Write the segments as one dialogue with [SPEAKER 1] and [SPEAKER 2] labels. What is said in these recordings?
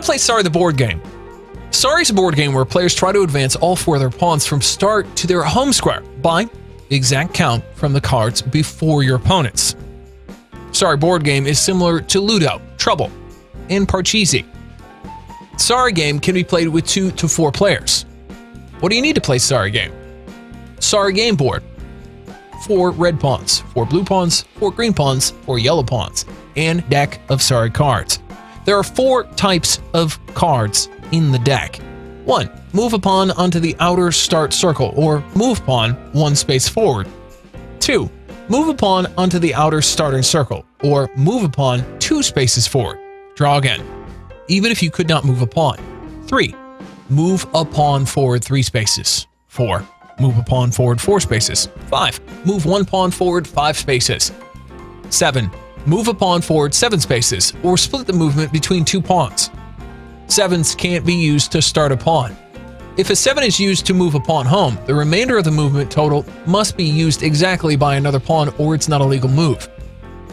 [SPEAKER 1] play Sorry the board game. Sorry is a board game where players try to advance all 4 of their pawns from start to their home square by the exact count from the cards before your opponents. Sorry board game is similar to Ludo, Trouble, and Parcheesi. Sorry game can be played with 2 to 4 players. What do you need to play Sorry game? Sorry game board. 4 red pawns, 4 blue pawns, 4 green pawns, 4 yellow pawns, and deck of Sorry cards. There are 4 types of cards in the deck. 1. Move a pawn onto the outer start circle, or move pawn 1 space forward. 2. Move a pawn onto the outer starting circle, or move a pawn 2 spaces forward. Draw again, even if you could not move a pawn. 3. Move a pawn forward 3 spaces. 4. Move a pawn forward 4 spaces. 5. Move 1 pawn forward 5 spaces. 7. Move a pawn forward 7 spaces, or split the movement between 2 pawns. 7s can't be used to start a pawn. If a 7 is used to move a pawn home, the remainder of the movement total must be used exactly by another pawn, or it's not a legal move.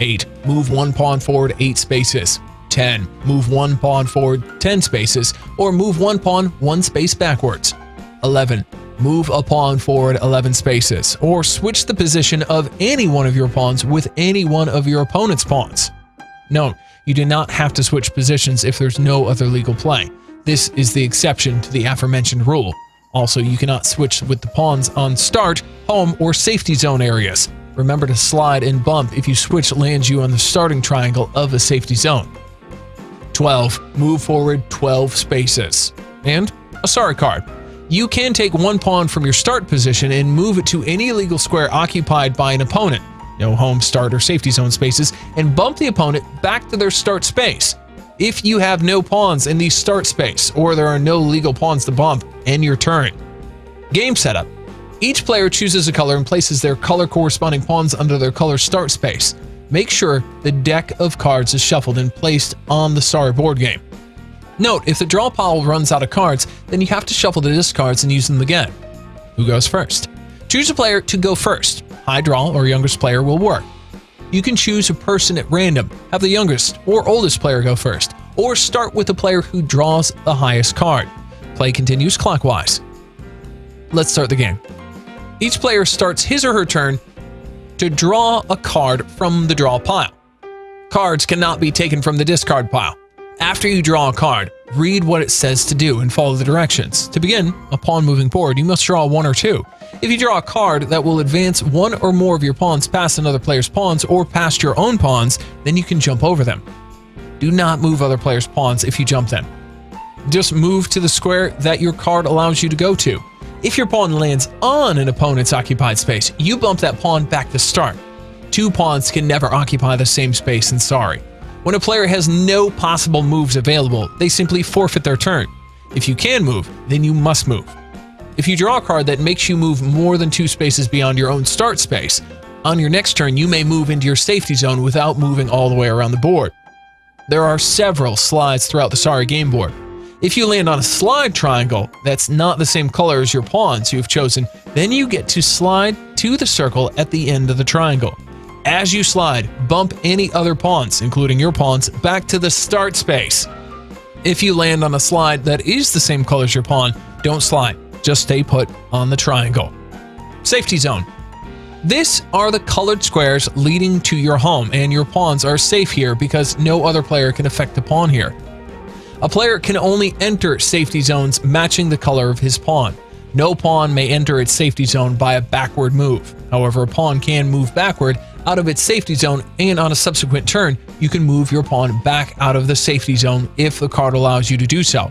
[SPEAKER 1] 8. Move 1 pawn forward 8 spaces. 10. Move 1 pawn forward 10 spaces, or move 1 pawn 1 space backwards. 11. Move a pawn forward 11 spaces, or switch the position of any one of your pawns with any one of your opponent's pawns. Note, you do not have to switch positions if there's no other legal play. This is the exception to the aforementioned rule. Also, you cannot switch with the pawns on start, home, or safety zone areas. Remember to slide and bump if you switch lands you on the starting triangle of a safety zone. 12. Move forward 12 spaces. And a Sorry card. You can take 1 pawn from your start position and move it to any legal square occupied by an opponent, no home, start, or safety zone spaces, and bump the opponent back to their start space. If you have no pawns in the start space, or there are no legal pawns to bump, end your turn. Game setup. Each player chooses a color and places their color corresponding pawns under their color start space. Make sure the deck of cards is shuffled and placed on the Sorry board game. Note, if the draw pile runs out of cards, then you have to shuffle the discards and use them again. Who goes first? Choose a player to go first. High draw or youngest player will work. You can choose a person at random, have the youngest or oldest player go first, or start with the player who draws the highest card. Play continues clockwise. Let's start the game. Each player starts his or her turn to draw a card from the draw pile. Cards cannot be taken from the discard pile. After you draw a card, read what it says to do and follow the directions. To begin a pawn moving board, you must draw 1 or 2. If you draw a card that will advance 1 or more of your pawns past another player's pawns or past your own pawns, then you can jump over them. Do not move other players' pawns if you jump them. Just move to the square that your card allows you to go to. If your pawn lands on an opponent's occupied space, you bump that pawn back to start. 2 pawns can never occupy the same space in Sorry. When a player has no possible moves available, they simply forfeit their turn. If you can move, then you must move. If you draw a card that makes you move more than 2 spaces beyond your own start space, on your next turn you may move into your safety zone without moving all the way around the board. There are several slides throughout the Sorry game board. If you land on a slide triangle that's not the same color as your pawns you've chosen, then you get to slide to the circle at the end of the triangle. As you slide, bump any other pawns, including your pawns, back to the start space. If you land on a slide that is the same color as your pawn, don't slide. Just stay put on the triangle. Safety zone. These are the colored squares leading to your home, and your pawns are safe here because no other player can affect the pawn here. A player can only enter safety zones matching the color of his pawn. No pawn may enter its safety zone by a backward move. However, a pawn can move backward out of its safety zone, and on a subsequent turn, you can move your pawn back out of the safety zone if the card allows you to do so.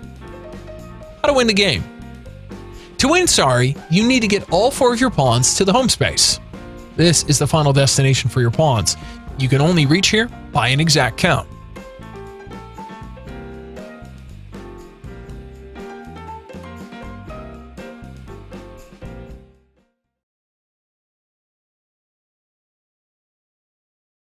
[SPEAKER 1] How to win the game. To win Sorry, you need to get all 4 of your pawns to the home space. This is the final destination for your pawns. You can only reach here by an exact count.